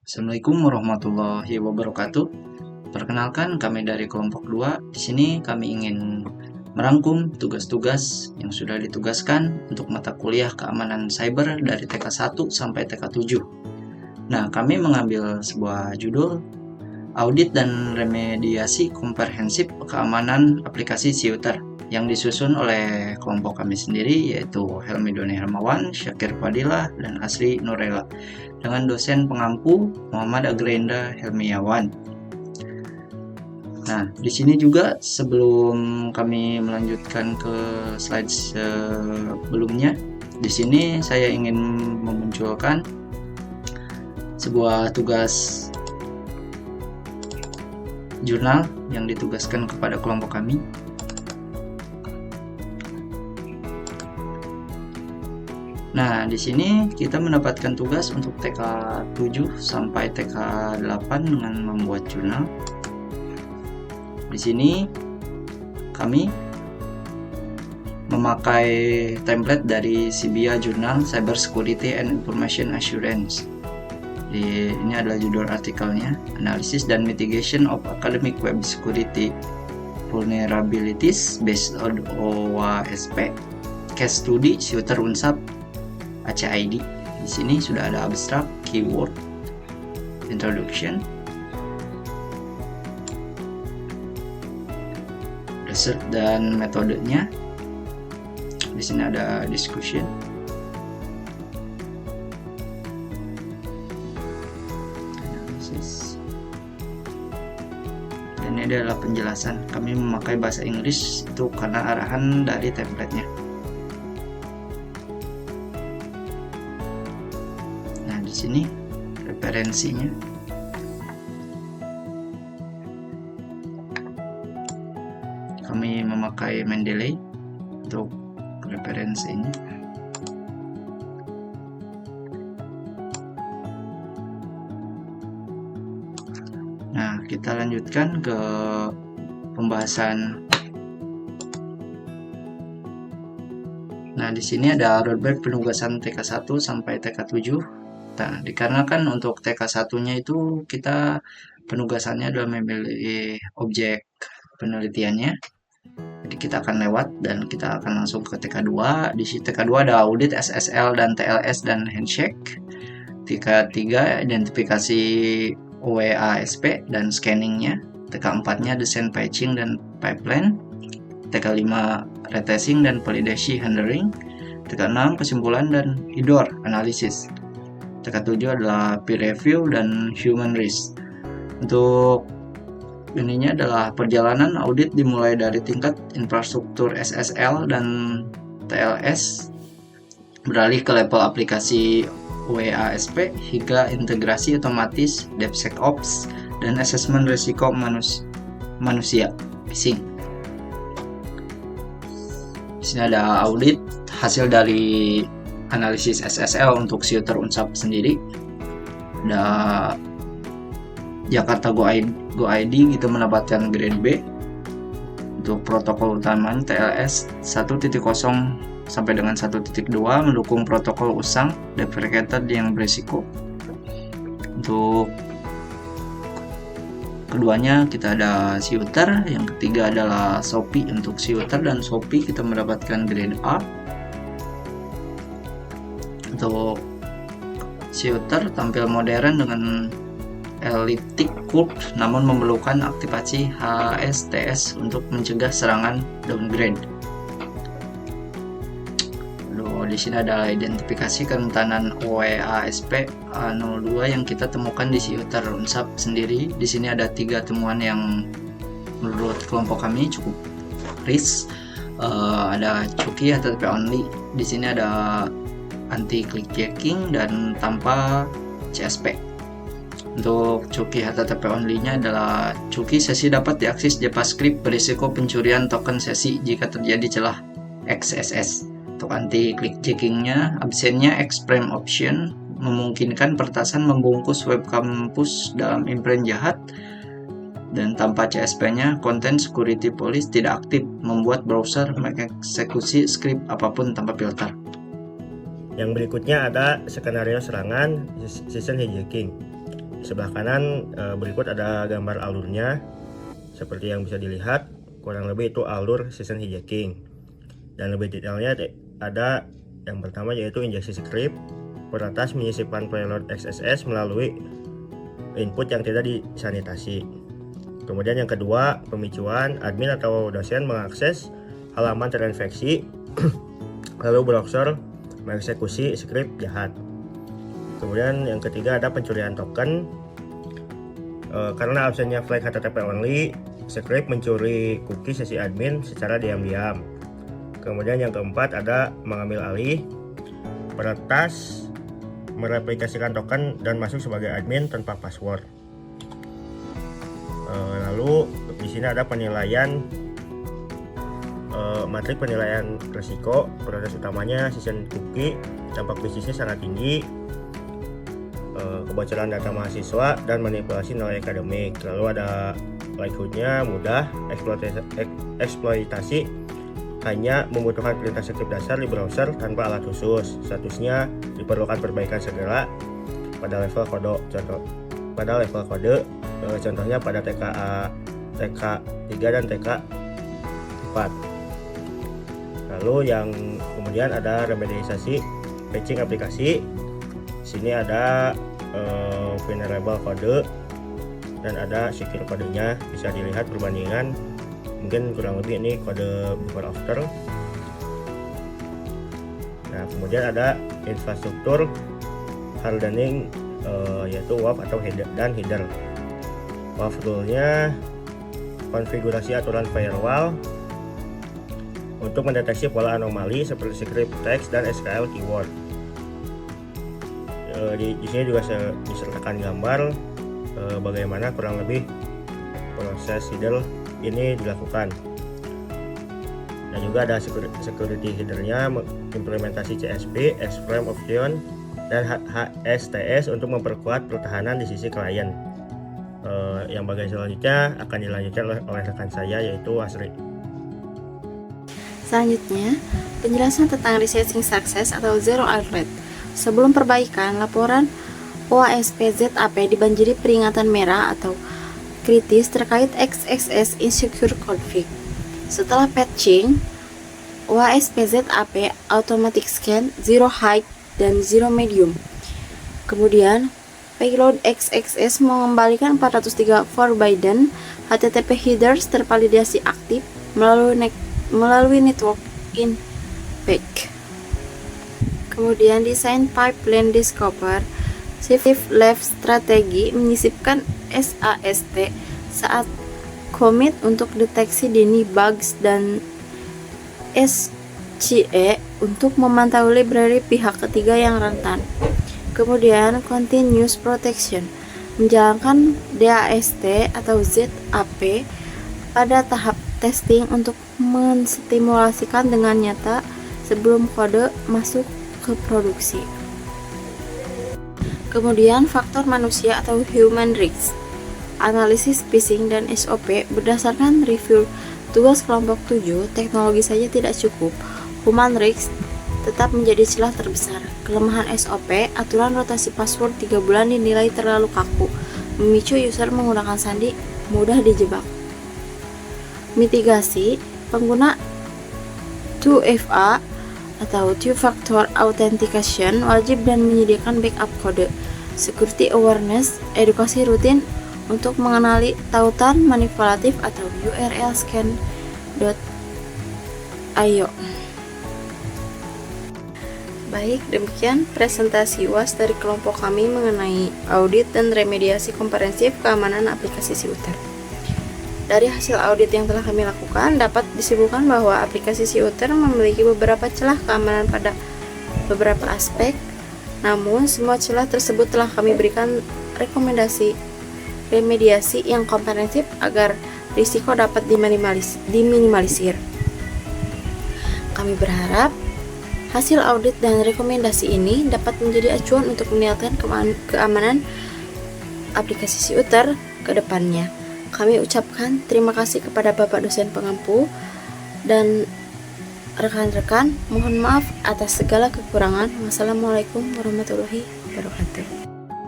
Assalamualaikum warahmatullahi wabarakatuh. Perkenalkan, kami dari kelompok 2. Di sini kami ingin merangkum tugas-tugas yang sudah ditugaskan untuk mata kuliah keamanan cyber dari TK1 sampai TK7. Nah, kami mengambil sebuah judul Audit dan Remediasi Komprehensif Keamanan Aplikasi Siuter yang disusun oleh kelompok kami sendiri, yaitu Helmi Doni Hermawan, Syakir Fadilah, dan Asri Nurela, dengan dosen pengampu Muhammad Agrenda Helmiawan. Nah, di sini juga sebelum kami melanjutkan ke slide sebelumnya, di sini saya ingin memunculkan sebuah tugas jurnal yang ditugaskan kepada kelompok kami. Nah, di sini kita mendapatkan tugas untuk TK7 sampai TK8 dengan membuat jurnal. Di sini kami memakai template dari Sibia Journal Cyber Security and Information Assurance. Ini adalah judul artikelnya, Analysis dan Mitigation of Academic Web Security Vulnerabilities Based on OWASP Case Study Siuter Unsap ACID. Di sini sudah ada abstrak, keyword, introduction, result dan metodenya. Di sini ada discussion. Analysis. Dan ini adalah penjelasan. Kami memakai bahasa Inggris itu karena arahan dari template-nya. Nah, di sini referensinya. Kami memakai Mendeley untuk referensinya. Nah, kita lanjutkan ke pembahasan. Nah, di sini ada roadmap penugasan TK1 sampai TK7. Nah, dikarenakan untuk TK1-nya itu kita penugasannya adalah memilih objek penelitiannya. Jadi kita akan lewat dan kita akan langsung ke TK2. Di TK2 ada audit SSL dan TLS dan handshake. TK3 identifikasi OWASP dan scanningnya. TK4-nya desain patching dan pipeline. TK5 retesting dan validasi handling. TK6 kesimpulan dan IDOR analisis. TK7 adalah peer review dan human risk. Untuk ininya adalah perjalanan audit dimulai dari tingkat infrastruktur SSL dan TLS, beralih ke level aplikasi OWASP hingga integrasi otomatis DevSecOps dan asesmen risiko manusia phishing. Di sini ada audit hasil dari analisis SSL untuk Siuter Unsap sendiri. Ada Jakarta Go ID kita mendapatkan grade B. Untuk protokol utama TLS 1.0 sampai dengan 1.2 mendukung protokol usang deprecated yang berisiko. Untuk keduanya kita ada Siuter, yang ketiga adalah Shopee. Untuk Siuter dan Shopee kita mendapatkan grade A. Untuk Siuter tampil modern dengan elliptic curve namun memerlukan aktivasi HSTS untuk mencegah serangan downgrade. Di sini ada identifikasi kerentanan OWASP A02 yang kita temukan di Siuter Unsap sendiri. Di sini ada 3 temuan yang menurut kelompok kami cukup risk. Ada cookie HTTP only. Di sini ada anti click jacking dan tanpa CSP. Untuk cookie HTTP only-nya adalah cookie sesi dapat diakses JavaScript berisiko pencurian token sesi jika terjadi celah XSS. Untuk anti click jacking-nya, absennya Xprime option memungkinkan peretasan membungkus web kampus dalam imprint jahat, dan tanpa CSP-nya content security police tidak aktif, membuat browser mengeksekusi script apapun tanpa filter. Yang berikutnya ada skenario serangan season hijacking. sebelah kanan berikut ada gambar alurnya. Seperti yang bisa dilihat, kurang lebih itu alur session hijacking. Dan lebih detailnya ada yang pertama yaitu injeksi script. Peretas menyisipkan payload XSS melalui input yang tidak disanitasi. Kemudian yang kedua, pemicuan. Admin atau dosen mengakses halaman terinfeksi lalu browser mengeksekusi script jahat. Kemudian yang ketiga ada pencurian token. Karena absennya flag HTTP only, script mencuri cookie sesi admin secara diam-diam. Kemudian yang keempat ada mengambil alih. Peretas mereplikasikan token dan masuk sebagai admin tanpa password. Lalu di sini ada penilaian matrik penilaian risiko. Prioritas utamanya session cookie, dampak bisnisnya sangat tinggi, kebocoran data mahasiswa, dan manipulasi nilai akademik. Lalu ada likelihood-nya mudah, eksploitasi hanya membutuhkan perintah script dasar di browser tanpa alat khusus. Statusnya diperlukan perbaikan segera pada level kode. Contohnya pada TK3 dan TK4. Lalu yang kemudian ada remediasi patching aplikasi. Sini ada vulnerable kode dan ada secure kodenya. Bisa dilihat perbandingan, mungkin kurang lebih ini kode before after. Nah, kemudian ada infrastruktur hardening, yaitu WAF atau header dan header. WAF rule-nya konfigurasi aturan firewall untuk mendeteksi pola anomali seperti script text dan SQL keyword. Di sini juga disertakan gambar bagaimana kurang lebih proses header ini dilakukan. Dan juga ada security headernya, implementasi CSP, X-Frame Option, dan HSTS untuk memperkuat pertahanan di sisi klien. Yang bagian selanjutnya akan dilanjutkan oleh rekan saya, yaitu Asri. Selanjutnya, penjelasan tentang resetting success atau zero alert. Sebelum perbaikan, laporan OASP-ZAP dibanjiri peringatan merah atau kritis terkait XXS insecure config. Setelah patching, OASP-ZAP automatic scan zero high dan zero medium. Kemudian, payload XXS mengembalikan 403 forbidden HTTP headers tervalidasi aktif melalui network in back. Kemudian desain pipeline discover shift left strategi menyisipkan SAST saat commit untuk deteksi dini bugs dan SCE untuk memantau library pihak ketiga yang rentan. Kemudian continuous protection menjalankan DAST atau ZAP pada tahap testing untuk menstimulasikan dengan nyata sebelum kode masuk ke produksi. Kemudian faktor manusia atau human risk, analisis phishing dan SOP berdasarkan review tugas kelompok 7, teknologi saja tidak cukup. Human risk tetap menjadi celah terbesar. Kelemahan SOP, aturan rotasi password 3 bulan dinilai terlalu kaku, memicu user menggunakan sandi, mudah dijebak. Mitigasi, pengguna 2FA atau two-factor authentication wajib dan menyediakan backup kode. Security awareness, edukasi rutin untuk mengenali tautan manipulatif atau URL scan.io. Baik, demikian presentasi UAS dari kelompok kami mengenai audit dan remediasi komprehensif keamanan aplikasi Siuter. Dari hasil audit yang telah kami lakukan, dapat disimpulkan bahwa aplikasi Siuter memiliki beberapa celah keamanan pada beberapa aspek. Namun, semua celah tersebut telah kami berikan rekomendasi remediasi yang komprehensif agar risiko dapat diminimalisir. Kami berharap hasil audit dan rekomendasi ini dapat menjadi acuan untuk meningkatkan keamanan aplikasi Siuter ke depannya. Kami ucapkan terima kasih kepada Bapak dosen pengampu dan rekan-rekan. Mohon maaf atas segala kekurangan. Wassalamualaikum warahmatullahi wabarakatuh.